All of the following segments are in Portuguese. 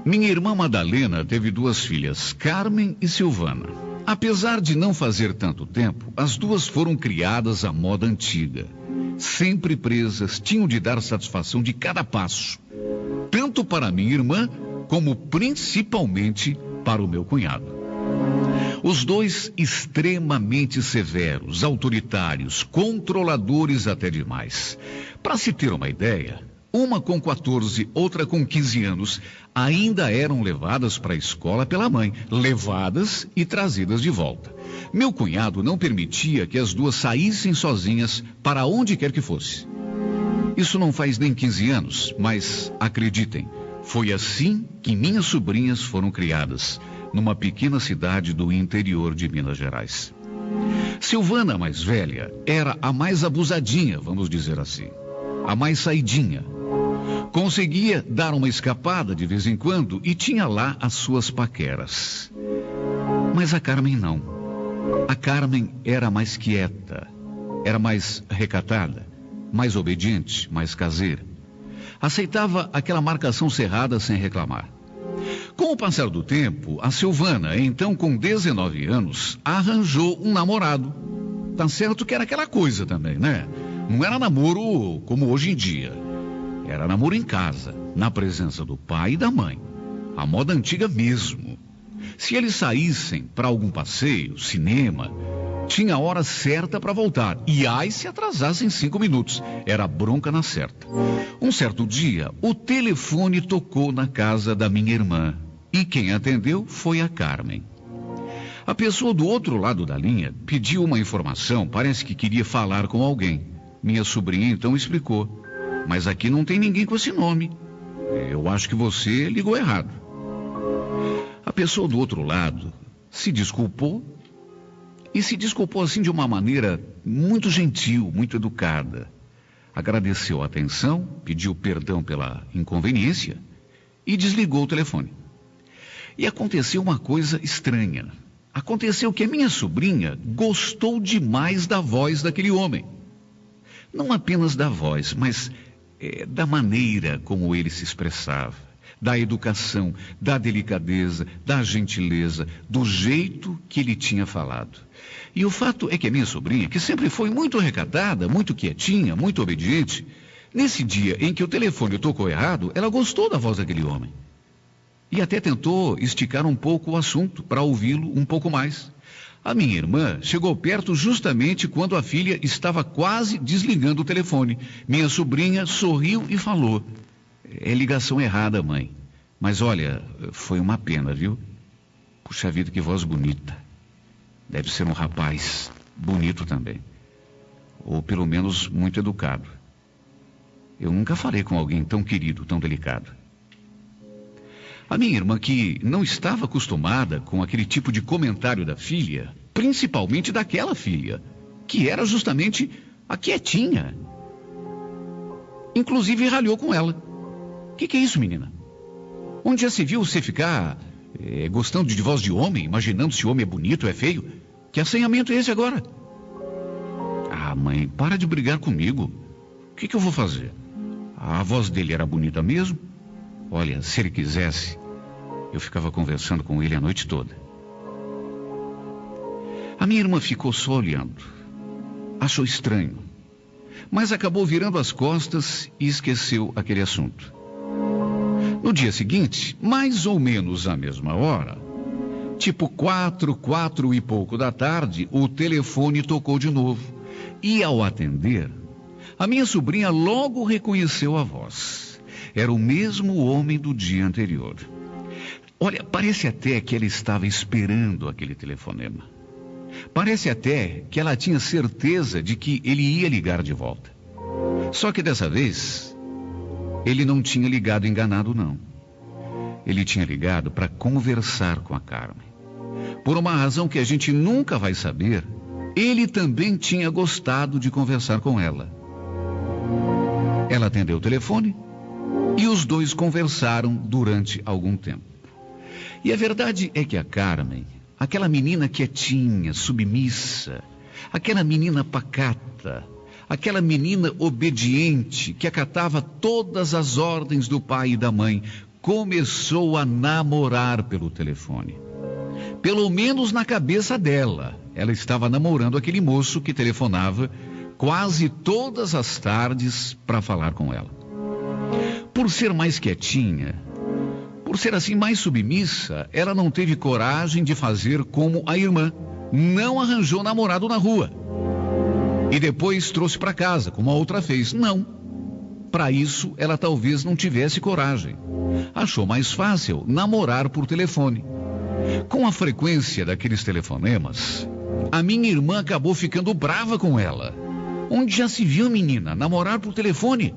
Minha irmã Madalena teve 2 filhas, Carmen e Silvana. Apesar de não fazer tanto tempo, as 2 foram criadas à moda antiga. Sempre presas, tinham de dar satisfação de cada passo. Tanto para minha irmã, como principalmente para o meu cunhado. Os 2 extremamente severos, autoritários, controladores até demais. Para se ter uma ideia, uma com 14, outra com 15 anos, ainda eram levadas para a escola pela mãe, levadas e trazidas de volta. Meu cunhado não permitia que as 2 saíssem sozinhas para onde quer que fosse. Isso não faz nem 15 anos, mas acreditem, foi assim que minhas sobrinhas foram criadas, numa pequena cidade do interior de Minas Gerais. Silvana, a mais velha, era a mais abusadinha, vamos dizer assim, a mais saidinha. Conseguia dar uma escapada de vez em quando e tinha lá as suas paqueras. Mas a Carmen não. A Carmen era mais quieta, era mais recatada, mais obediente, mais caseira. Aceitava aquela marcação cerrada sem reclamar. Com o passar do tempo, a Silvana, então com 19 anos, arranjou um namorado. Tá certo que era aquela coisa também, né? Não era namoro como hoje em dia. Era namoro em casa, na presença do pai e da mãe. A moda antiga mesmo. Se eles saíssem para algum passeio, cinema, tinha a hora certa para voltar. E ai se atrasassem 5 minutos. Era bronca na certa. Um certo dia, o telefone tocou na casa da minha irmã. E quem atendeu foi a Carmen. A pessoa do outro lado da linha pediu uma informação, parece que queria falar com alguém. Minha sobrinha então explicou. Mas aqui não tem ninguém com esse nome. Eu acho que você ligou errado. A pessoa do outro lado se desculpou. E se desculpou assim de uma maneira muito gentil, muito educada. Agradeceu a atenção, pediu perdão pela inconveniência e desligou o telefone. E aconteceu uma coisa estranha. Aconteceu que a minha sobrinha gostou demais da voz daquele homem. Não apenas da voz, mas da maneira como ele se expressava, da educação, da delicadeza, da gentileza, do jeito que ele tinha falado. E o fato é que a minha sobrinha, que sempre foi muito recatada, muito quietinha, muito obediente, nesse dia em que o telefone tocou errado, ela gostou da voz daquele homem. E até tentou esticar um pouco o assunto para ouvi-lo um pouco mais. A minha irmã chegou perto justamente quando a filha estava quase desligando o telefone. Minha sobrinha sorriu e falou: "É ligação errada, mãe. Mas olha, foi uma pena, viu? Puxa vida, que voz bonita. Deve ser um rapaz bonito também. Ou pelo menos muito educado. Eu nunca falei com alguém tão querido, tão delicado." A minha irmã, que não estava acostumada com aquele tipo de comentário da filha, principalmente daquela filha, que era justamente a quietinha, inclusive ralhou com ela. Que é isso, menina? Onde já se viu você ficar gostando de voz de homem, imaginando se o homem é bonito ou é feio? Que assanhamento é esse agora? Ah, mãe, para de brigar comigo. O que eu vou fazer? A voz dele era bonita mesmo? Olha, se ele quisesse, eu ficava conversando com ele a noite toda. A minha irmã ficou só olhando. Achou estranho. Mas acabou virando as costas e esqueceu aquele assunto. No dia seguinte, mais ou menos à mesma hora, tipo 4 e pouco da tarde, o telefone tocou de novo. E ao atender, a minha sobrinha logo reconheceu a voz. Era o mesmo homem do dia anterior. Olha, parece até que ela estava esperando aquele telefonema. Parece até que ela tinha certeza de que ele ia ligar de volta. Só que dessa vez, ele não tinha ligado enganado, não. Ele tinha ligado para conversar com a Carmen. Por uma razão que a gente nunca vai saber, ele também tinha gostado de conversar com ela. Ela atendeu o telefone e os dois conversaram durante algum tempo. E a verdade é que a Carmen, aquela menina quietinha, submissa, aquela menina pacata, aquela menina obediente que acatava todas as ordens do pai e da mãe, começou a namorar pelo telefone. Pelo menos na cabeça dela, ela estava namorando aquele moço que telefonava quase todas as tardes para falar com ela. Por ser mais quietinha, por ser assim mais submissa, ela não teve coragem de fazer como a irmã. Não arranjou namorado na rua. E depois trouxe para casa, como a outra fez. Não. Para isso, ela talvez não tivesse coragem. Achou mais fácil namorar por telefone. Com a frequência daqueles telefonemas, a minha irmã acabou ficando brava com ela. Onde já se viu, menina, namorar por telefone?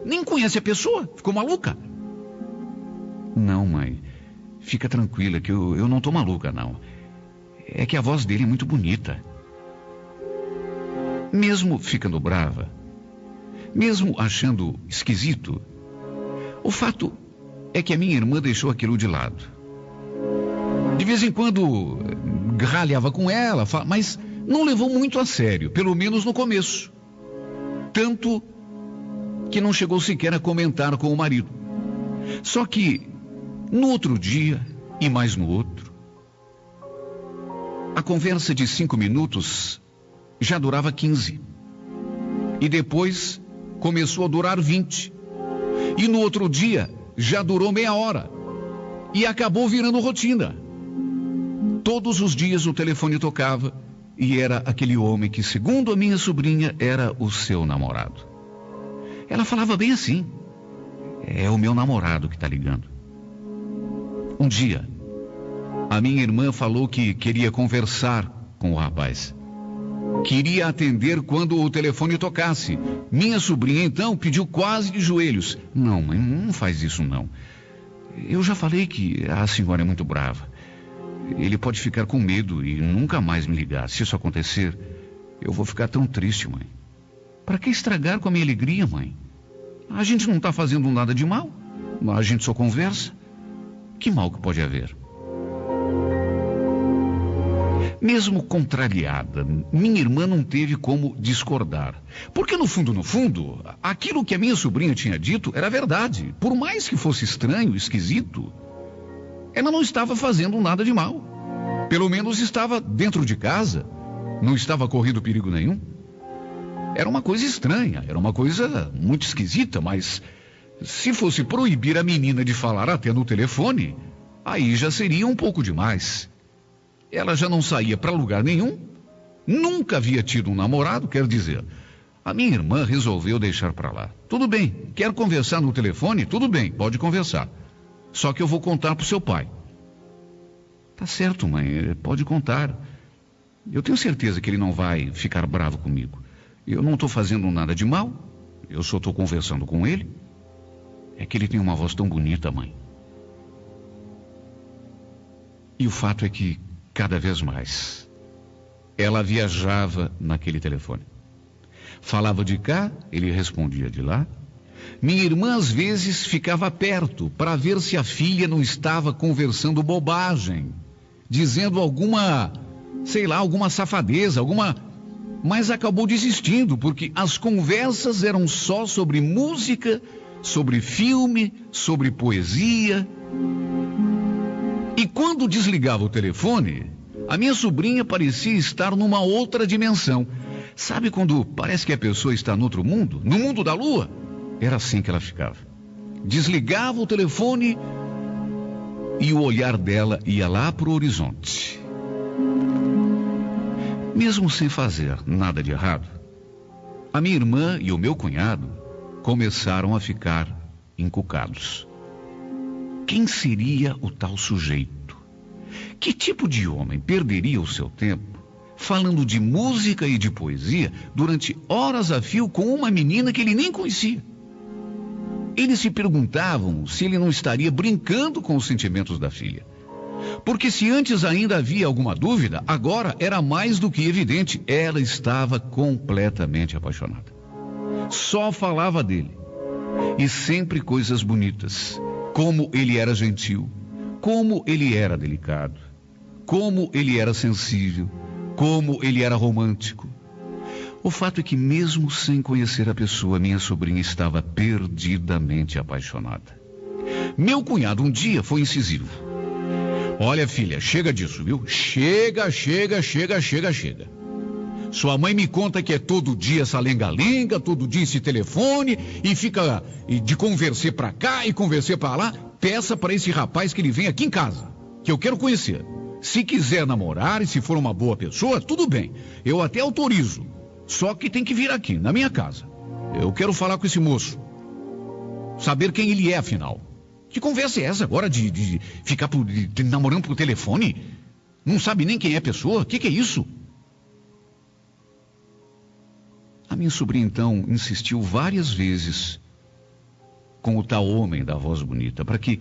Nem conhece a pessoa, ficou maluca? Não, mãe, fica tranquila que eu não tô maluca, não. É que a voz dele é muito bonita. Mesmo ficando brava, mesmo achando esquisito, o fato é que a minha irmã deixou aquilo de lado. De vez em quando ralhava com ela, mas não levou muito a sério, pelo menos no começo. Tanto que não chegou sequer a comentar com o marido. Só que no outro dia e mais no outro, a conversa de 5 minutos já durava 15. E depois começou a durar 20. E no outro dia já durou meia hora. E acabou virando rotina. Todos os dias o telefone tocava e era aquele homem que, segundo a minha sobrinha, era o seu namorado. Ela falava bem assim: é o meu namorado que está ligando. Um dia, a minha irmã falou que queria conversar com o rapaz. Queria atender quando o telefone tocasse. Minha sobrinha, então, pediu quase de joelhos: não, mãe, não faz isso, não. Eu já falei que a senhora é muito brava. Ele pode ficar com medo e nunca mais me ligar. Se isso acontecer, eu vou ficar tão triste, mãe. Para que estragar com a minha alegria, mãe? A gente não está fazendo nada de mal. A gente só conversa. Que mal que pode haver? Mesmo contrariada, minha irmã não teve como discordar. Porque no fundo, aquilo que a minha sobrinha tinha dito era verdade. Por mais que fosse estranho, esquisito, ela não estava fazendo nada de mal. Pelo menos estava dentro de casa. Não estava correndo perigo nenhum. Era uma coisa estranha, era uma coisa muito esquisita, mas se fosse proibir a menina de falar até no telefone, aí já seria um pouco demais. Ela já não saía para lugar nenhum, nunca havia tido um namorado, quer dizer, a minha irmã resolveu deixar para lá. Tudo bem, quer conversar no telefone? Tudo bem, pode conversar. Só que eu vou contar pro seu pai. Tá certo, mãe, pode contar. Eu tenho certeza que ele não vai ficar bravo comigo. Eu não estou fazendo nada de mal, eu só estou conversando com ele. É que ele tem uma voz tão bonita, mãe. E o fato é que, cada vez mais, ela viajava naquele telefone. Falava de cá, ele respondia de lá. Minha irmã às vezes ficava perto para ver se a filha não estava conversando bobagem, dizendo alguma, sei lá, alguma safadeza, mas acabou desistindo, porque as conversas eram só sobre música, sobre filme, sobre poesia. E quando desligava o telefone, a minha sobrinha parecia estar numa outra dimensão. Sabe quando parece que a pessoa está no outro mundo? No mundo da lua? Era assim que ela ficava. Desligava o telefone e o olhar dela ia lá para o horizonte. Mesmo sem fazer nada de errado, a minha irmã e o meu cunhado começaram a ficar encucados. Quem seria o tal sujeito? Que tipo de homem perderia o seu tempo falando de música e de poesia durante horas a fio com uma menina que ele nem conhecia? Eles se perguntavam se ele não estaria brincando com os sentimentos da filha. Porque se antes ainda havia alguma dúvida, agora era mais do que evidente, ela estava completamente apaixonada. Só falava dele. E sempre coisas bonitas. Como ele era gentil, como ele era delicado, como ele era sensível, Como ele era romântico. O fato é que, mesmo sem conhecer a pessoa, minha sobrinha estava perdidamente apaixonada. Meu cunhado um dia foi incisivo. Olha, filha, chega disso, viu? Chega. Sua mãe me conta que é todo dia essa lenga-lenga, todo dia esse telefone, e fica de conversar pra cá e conversar pra lá. Peça para esse rapaz que ele venha aqui em casa, que eu quero conhecer. Se quiser namorar e se for uma boa pessoa, tudo bem. Eu até autorizo. Só que tem que vir aqui, na minha casa. Eu quero falar com esse moço. Saber quem ele é, afinal. Que conversa é essa agora de ficar namorando por telefone? Não sabe nem quem é a pessoa? O que é isso? A minha sobrinha, então, insistiu várias vezes com o tal homem da voz bonita, para que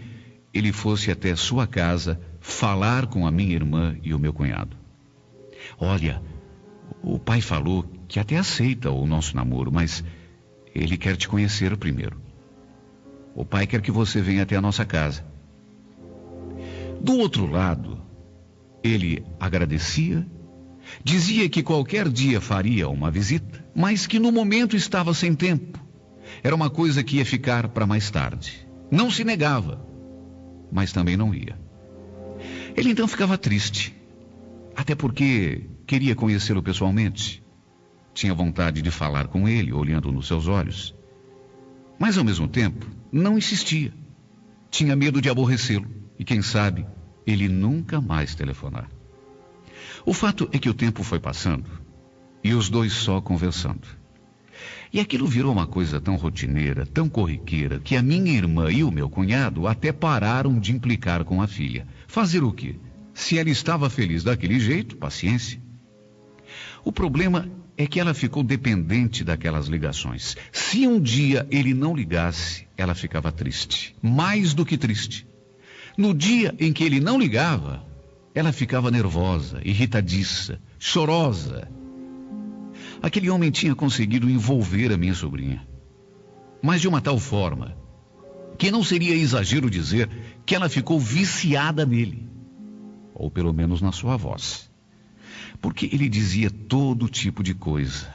ele fosse até sua casa falar com a minha irmã e o meu cunhado. Olha, o pai falou que até aceita o nosso namoro, mas ele quer te conhecer primeiro. O pai quer que você venha até a nossa casa. Do outro lado, ele agradecia, dizia que qualquer dia faria uma visita, mas que no momento estava sem tempo. Era uma coisa que ia ficar para mais tarde. Não se negava, mas também não ia. Ele então ficava triste, até porque queria conhecê-lo pessoalmente. Tinha vontade de falar com ele, olhando nos seus olhos. Mas ao mesmo tempo, não insistia. Tinha medo de aborrecê-lo e, quem sabe, ele nunca mais telefonar. O fato é que o tempo foi passando e os dois só conversando. E aquilo virou uma coisa tão rotineira, tão corriqueira, que a minha irmã e o meu cunhado até pararam de implicar com a filha. Fazer o quê? Se ela estava feliz daquele jeito, paciência. O problema é que ela ficou dependente daquelas ligações. Se um dia ele não ligasse, ela ficava triste. Mais do que triste. No dia em que ele não ligava, ela ficava nervosa, irritadiça, chorosa. Aquele homem tinha conseguido envolver a minha sobrinha, mas de uma tal forma que não seria exagero dizer que ela ficou viciada nele, ou pelo menos na sua voz, porque ele dizia todo tipo de coisa.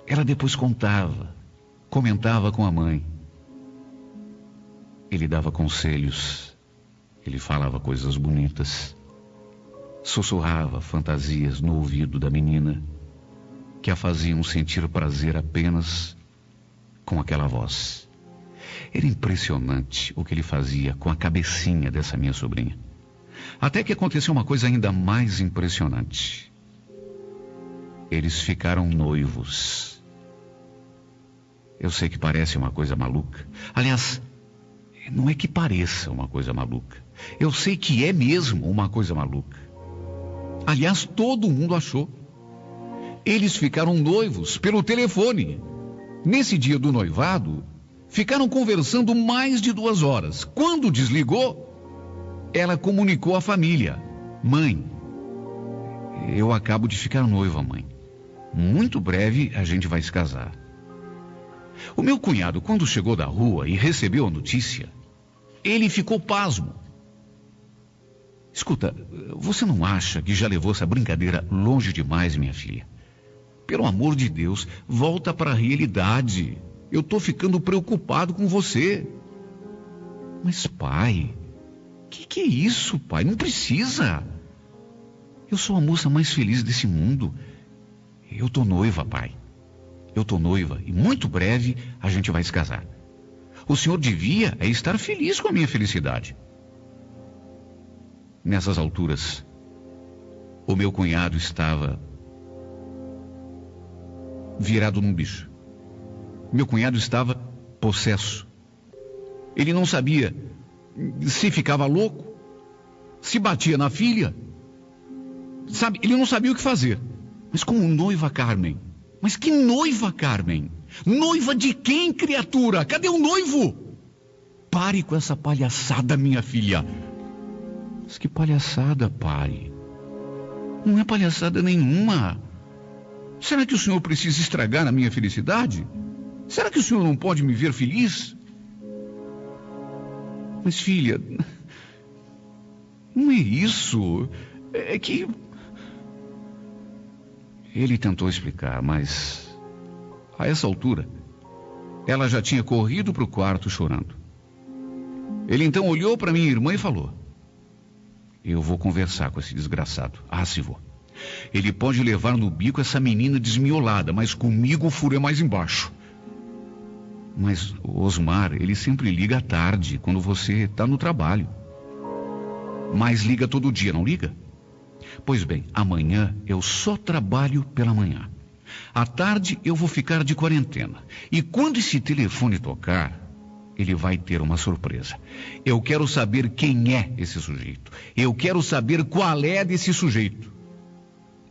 Ela depois comentava com a mãe. Ele dava conselhos, ele falava coisas bonitas, sussurrava fantasias no ouvido da menina, que a faziam sentir prazer apenas com aquela voz. Era impressionante o que ele fazia com a cabecinha dessa minha sobrinha. Até que aconteceu uma coisa ainda mais impressionante. Eles ficaram noivos. Eu sei que parece uma coisa maluca. Aliás, não é que pareça uma coisa maluca. Eu sei que é mesmo uma coisa maluca. Aliás, todo mundo achou. Eles ficaram noivos pelo telefone. Nesse dia do noivado, ficaram conversando mais de 2 horas. Quando desligou, ela comunicou à família. Mãe, eu acabo de ficar noiva, mãe. Muito breve a gente vai se casar. O meu cunhado, quando chegou da rua e recebeu a notícia, ele ficou pasmo. Escuta, você não acha que já levou essa brincadeira longe demais, minha filha? Pelo amor de Deus, volta para a realidade. Eu estou ficando preocupado com você. Mas, pai, que é isso, pai? Não precisa. Eu sou a moça mais feliz desse mundo. Eu estou noiva, pai. Eu estou noiva e muito breve a gente vai se casar. O senhor devia estar feliz com a minha felicidade. Nessas alturas, o meu cunhado estava virado num bicho. Meu cunhado estava possesso. Ele não sabia se ficava louco, se batia na filha. Sabe, ele não sabia o que fazer. Mas como noiva, Carmen? Mas que noiva, Carmen? Noiva de quem, criatura? Cadê o noivo? Pare com essa palhaçada, minha filha. Mas que palhaçada, pai? Não é palhaçada nenhuma. Será que o senhor precisa estragar a minha felicidade? Será que o senhor não pode me ver feliz? Mas, filha, não é isso. É que... Ele tentou explicar, mas a essa altura ela já tinha corrido para o quarto chorando. Ele então olhou para minha irmã e falou: eu vou conversar com esse desgraçado. Ah, se vou. Ele pode levar no bico essa menina desmiolada, mas comigo o furo é mais embaixo. Mas o Osmar, ele sempre liga à tarde, quando você está no trabalho. Mas liga todo dia, não liga? Pois bem, amanhã eu só trabalho pela manhã. À tarde eu vou ficar de quarentena. E quando esse telefone tocar, ele vai ter uma surpresa. Eu quero saber quem é esse sujeito. Eu quero saber qual é desse sujeito.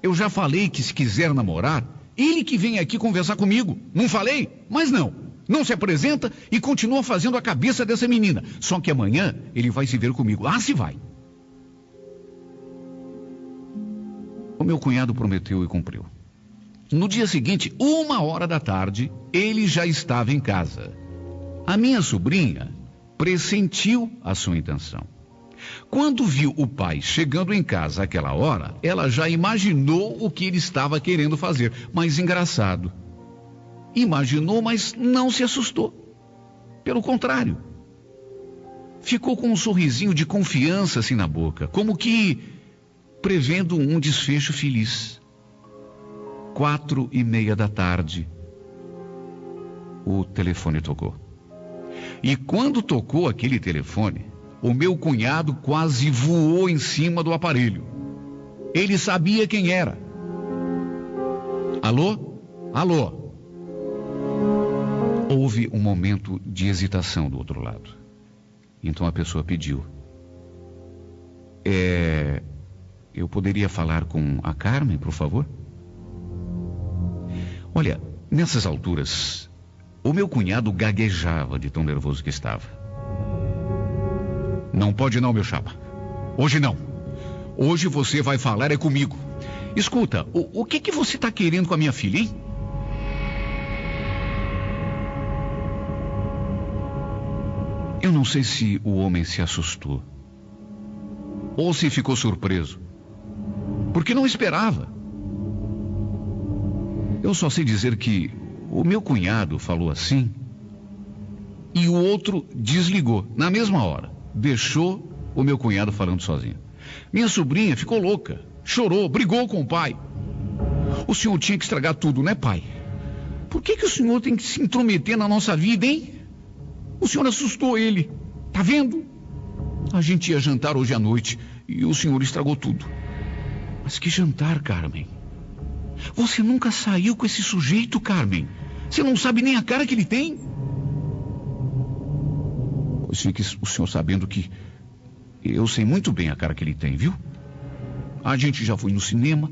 Eu já falei que se quiser namorar, ele que vem aqui conversar comigo. Não falei? Mas não se apresenta e continua fazendo a cabeça dessa menina. Só que amanhã ele vai se ver comigo. Ah, se vai. O meu cunhado prometeu e cumpriu. No dia seguinte, 1h da tarde, ele já estava em casa. A minha sobrinha pressentiu a sua intenção. Quando viu o pai chegando em casa àquela hora, ela já imaginou o que ele estava querendo fazer. Mas engraçado, imaginou, mas não se assustou. Pelo contrário, ficou com um sorrisinho de confiança assim na boca, como que prevendo um desfecho feliz. 4h30 da tarde, o telefone tocou. E quando tocou aquele telefone, o meu cunhado quase voou em cima do aparelho. Ele sabia quem era. Alô? Alô? Houve um momento de hesitação do outro lado. Então a pessoa pediu: eu poderia falar com a Carmen, por favor? Olha, nessas alturas, o meu cunhado gaguejava de tão nervoso que estava. Não pode não, meu chapa. Hoje não. Hoje você vai falar é comigo. Escuta, o que você está querendo com a minha filha, hein? Eu não sei se o homem se assustou ou se ficou surpreso, porque não esperava. Eu só sei dizer que o meu cunhado falou assim e o outro desligou na mesma hora. Deixou o meu cunhado falando sozinho. Minha sobrinha ficou louca, chorou, brigou com o pai. O senhor tinha que estragar tudo, né, pai? Por que o senhor tem que se intrometer na nossa vida, hein? O senhor assustou ele, tá vendo? A gente ia jantar hoje à noite e o senhor estragou tudo. Mas que jantar, Carmen? Você nunca saiu com esse sujeito, Carmen. Você não sabe nem a cara que ele tem. Pois fique o senhor sabendo que eu sei muito bem a cara que ele tem, viu? A gente já foi no cinema.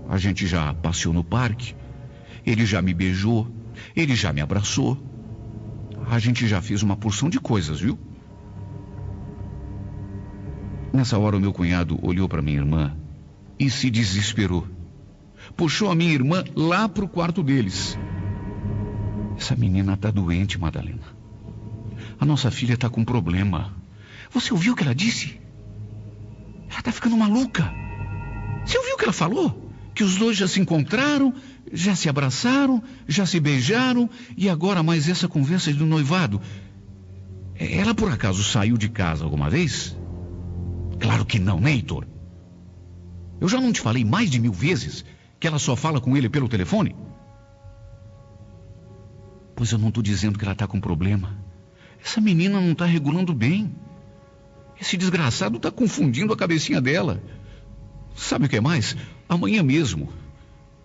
A gente já passeou no parque. Ele já me beijou. Ele já me abraçou. A gente já fez uma porção de coisas, viu? Nessa hora o meu cunhado olhou para minha irmã e se desesperou. Puxou a minha irmã lá pro quarto deles. Essa menina tá doente, Madalena. A nossa filha tá com problema. Você ouviu o que ela disse? Ela tá ficando maluca. Você ouviu o que ela falou? Que os dois já se encontraram, já se abraçaram, já se beijaram e agora mais essa conversa do noivado. Ela por acaso saiu de casa alguma vez? Claro que não, né, Heitor? Eu já não te falei mais de 1000 vezes que ela só fala com ele pelo telefone? Pois eu não estou dizendo que ela está com problema. Essa menina não está regulando bem. Esse desgraçado está confundindo a cabecinha dela. Sabe o que é mais? Amanhã mesmo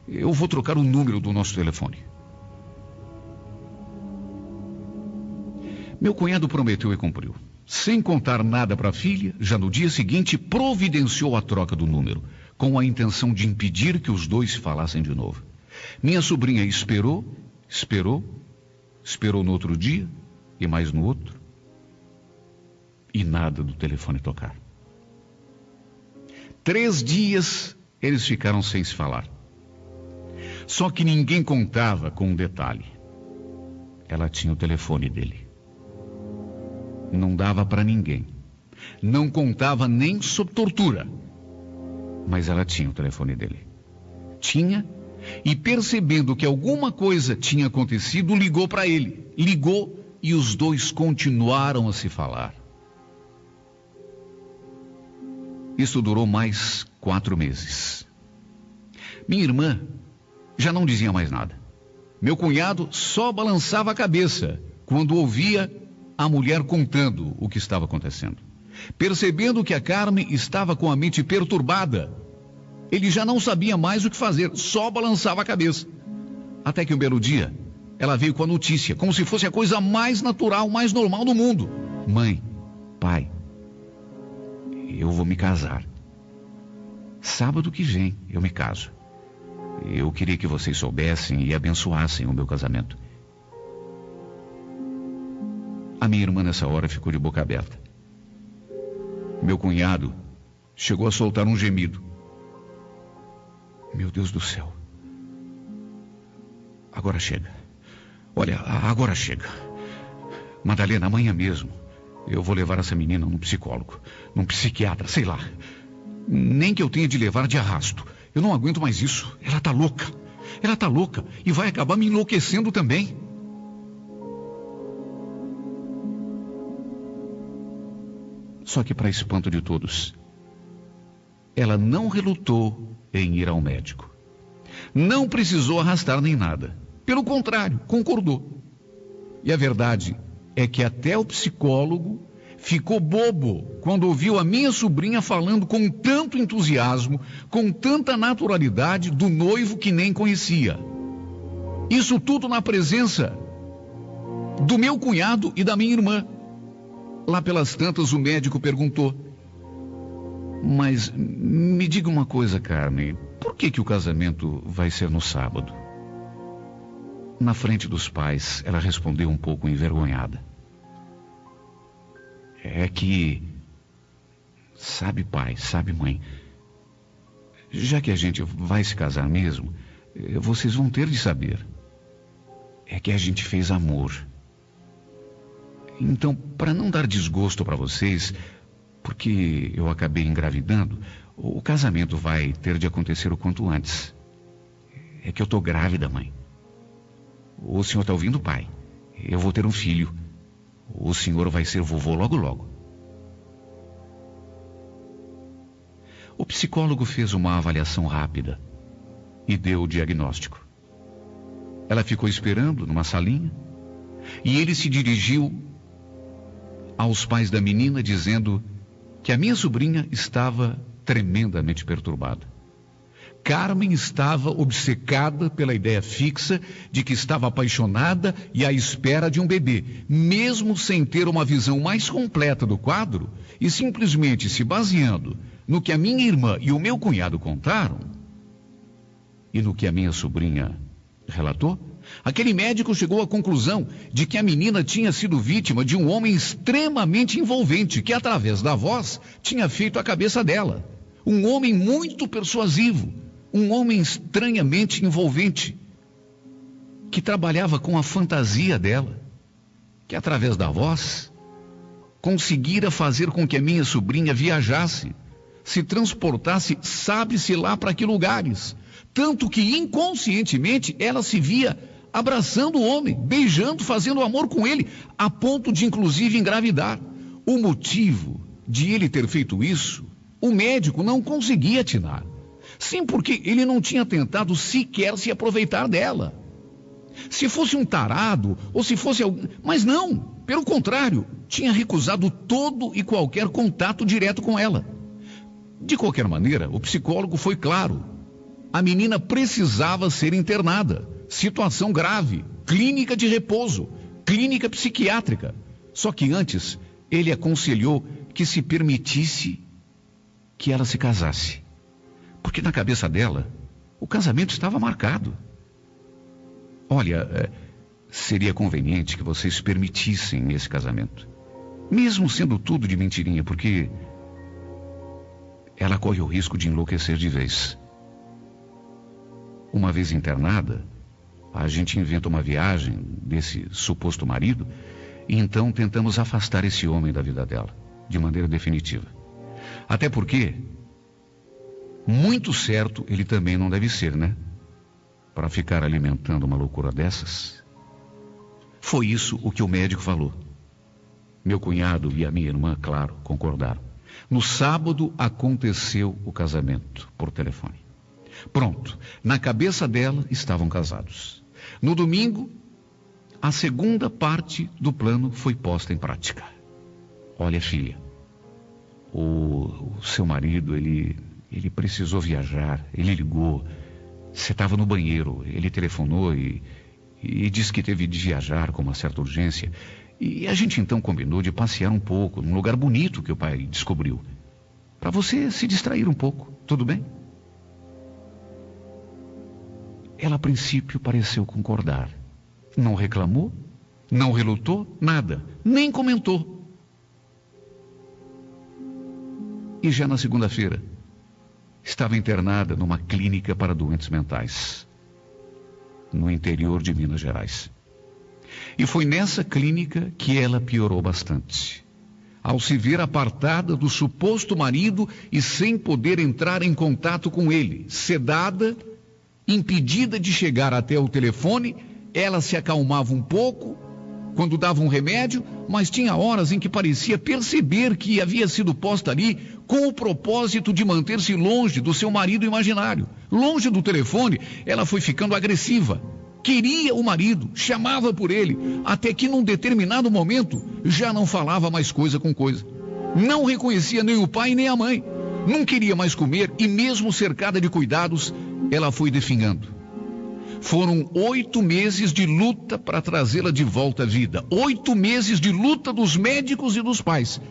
eu vou trocar o número do nosso telefone. Meu cunhado prometeu e cumpriu. Sem contar nada para a filha, já no dia seguinte providenciou a troca do número, com a intenção de impedir que os dois se falassem de novo. Minha sobrinha esperou no outro dia e mais no outro, e nada do telefone tocar. 3 dias eles ficaram sem se falar. Só que ninguém contava com um detalhe. Ela tinha o telefone dele. Não dava para ninguém. Não contava nem sob tortura. Mas ela tinha o telefone dele. Tinha, e percebendo que alguma coisa tinha acontecido, ligou para ele. Ligou e os dois continuaram a se falar. Isso durou mais 4 meses. Minha irmã já não dizia mais nada. Meu cunhado só balançava a cabeça quando ouvia a mulher contando o que estava acontecendo. Percebendo que a Carmen estava com a mente perturbada, ele já não sabia mais o que fazer, só balançava a cabeça. Até que um belo dia, ela veio com a notícia, como se fosse a coisa mais natural, mais normal do mundo. Mãe, pai, eu vou me casar. Sábado que vem eu me caso. Eu queria que vocês soubessem e abençoassem o meu casamento. A minha irmã nessa hora ficou de boca aberta. Meu cunhado chegou a soltar um gemido. Meu Deus do céu. Agora chega. Olha, agora chega. Madalena, amanhã mesmo eu vou levar essa menina num psicólogo, num psiquiatra, sei lá. Nem que eu tenha de levar de arrasto. Eu não aguento mais isso. Ela tá louca. Ela tá louca e vai acabar me enlouquecendo também. Só que, para espanto de todos, ela não relutou em ir ao médico. Não precisou arrastar nem nada. Pelo contrário, concordou. E a verdade é que até o psicólogo ficou bobo quando ouviu a minha sobrinha falando com tanto entusiasmo, com tanta naturalidade do noivo que nem conhecia. Isso tudo na presença do meu cunhado e da minha irmã. Lá pelas tantas o médico perguntou: mas me diga uma coisa, Carmen, por que o casamento vai ser no sábado? Na frente dos pais, ela respondeu um pouco envergonhada: é que, sabe pai, sabe mãe, já que a gente vai se casar mesmo, vocês vão ter de saber. É que a gente fez amor. Então, para não dar desgosto para vocês, porque eu acabei engravidando, o casamento vai ter de acontecer o quanto antes. É que eu tô grávida, mãe. O senhor tá ouvindo, pai? Eu vou ter um filho. O senhor vai ser vovô logo, logo. O psicólogo fez uma avaliação rápida e deu o diagnóstico. Ela ficou esperando numa salinha e ele se dirigiu aos pais da menina dizendo que a minha sobrinha estava tremendamente perturbada. Carmen estava obcecada pela ideia fixa de que estava apaixonada e à espera de um bebê, mesmo sem ter uma visão mais completa do quadro e simplesmente se baseando no que a minha irmã e o meu cunhado contaram e no que a minha sobrinha relatou. Aquele médico chegou à conclusão de que a menina tinha sido vítima de um homem extremamente envolvente, que através da voz tinha feito a cabeça dela. Um homem muito persuasivo, um homem estranhamente envolvente, que trabalhava com a fantasia dela, que através da voz conseguira fazer com que a minha sobrinha viajasse, se transportasse, sabe-se lá para que lugares, tanto que inconscientemente ela se via abraçando o homem, beijando, fazendo amor com ele, a ponto de inclusive engravidar. O motivo de ele ter feito isso, o médico não conseguia atinar. Sim, porque ele não tinha tentado sequer se aproveitar dela. Se fosse um tarado, ou se fosse algum... Mas não, pelo contrário, tinha recusado todo e qualquer contato direto com ela. De qualquer maneira, o psicólogo foi claro. A menina precisava ser internada. Situação grave, clínica de repouso, clínica psiquiátrica. Só que antes, ele aconselhou que se permitisse que ela se casasse. Porque na cabeça dela, o casamento estava marcado. Olha, seria conveniente que vocês permitissem esse casamento. Mesmo sendo tudo de mentirinha, porque ela corre o risco de enlouquecer de vez. Uma vez internada, a gente inventa uma viagem desse suposto marido e então tentamos afastar esse homem da vida dela, de maneira definitiva. Até porque Muito certo ele também não deve ser, né? Para ficar alimentando uma loucura dessas. Foi isso o que o médico falou. Meu cunhado e a minha irmã, claro, concordaram. No sábado aconteceu o casamento por telefone. Pronto, na cabeça dela estavam casados. No domingo, a segunda parte do plano foi posta em prática. Olha, filha, o seu marido, ele precisou viajar, ele ligou. Você estava no banheiro, ele telefonou e disse que teve de viajar com uma certa urgência. E a gente então combinou de passear um pouco num lugar bonito que o pai descobriu. Para você se distrair um pouco, tudo bem? Ela a princípio pareceu concordar. Não reclamou, não relutou, nada, nem comentou. E já na segunda-feira, estava internada numa clínica para doentes mentais, no interior de Minas Gerais. E foi nessa clínica que ela piorou bastante. Ao se ver apartada do suposto marido e sem poder entrar em contato com ele, sedada, impedida de chegar até o telefone, ela se acalmava um pouco quando dava um remédio, mas tinha horas em que parecia perceber que havia sido posta ali com o propósito de manter-se longe do seu marido imaginário. Longe do telefone, ela foi ficando agressiva. Queria o marido, chamava por ele, até que num determinado momento já não falava mais coisa com coisa. Não reconhecia nem o pai nem a mãe. Não queria mais comer e mesmo cercada de cuidados, ela foi definhando. Foram 8 meses de luta para trazê-la de volta à vida. 8 meses de luta dos médicos e dos pais,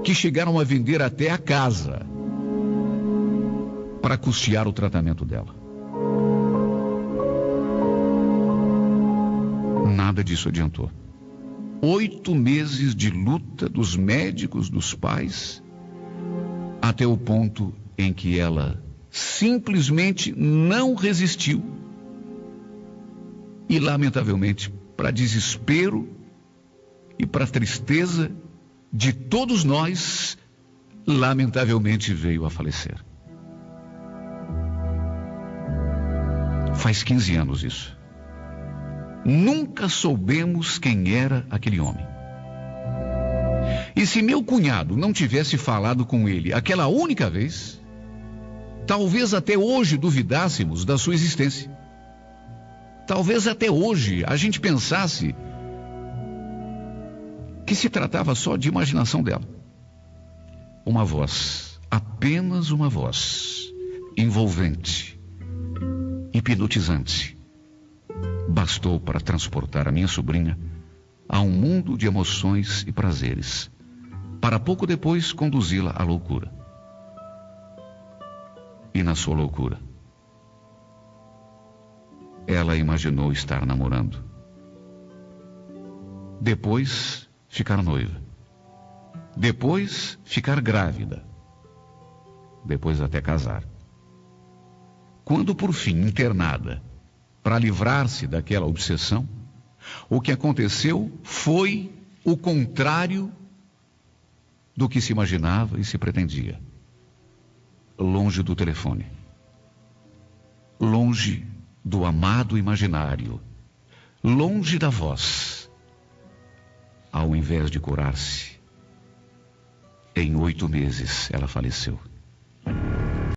que chegaram a vender até a casa para custear o tratamento dela. Nada disso adiantou. 8 meses de luta dos médicos, dos pais, até o ponto em que ela simplesmente não resistiu. E, lamentavelmente, para desespero e para tristeza de todos nós, lamentavelmente veio a falecer. Faz 15 anos isso. Nunca soubemos quem era aquele homem. E se meu cunhado não tivesse falado com ele aquela única vez, talvez até hoje duvidássemos da sua existência. Talvez até hoje a gente pensasse que se tratava só de imaginação dela. Uma voz, apenas uma voz, envolvente, hipnotizante, bastou para transportar a minha sobrinha a um mundo de emoções e prazeres, para pouco depois conduzi-la à loucura. E na sua loucura, ela imaginou estar namorando. Depois, ficar noiva. Depois, ficar grávida. Depois, até casar. Quando, por fim, internada, para livrar-se daquela obsessão, o que aconteceu foi o contrário do que se imaginava e se pretendia. Longe do telefone. Longe do amado imaginário, longe da voz, ao invés de curar-se, em 8 meses ela faleceu.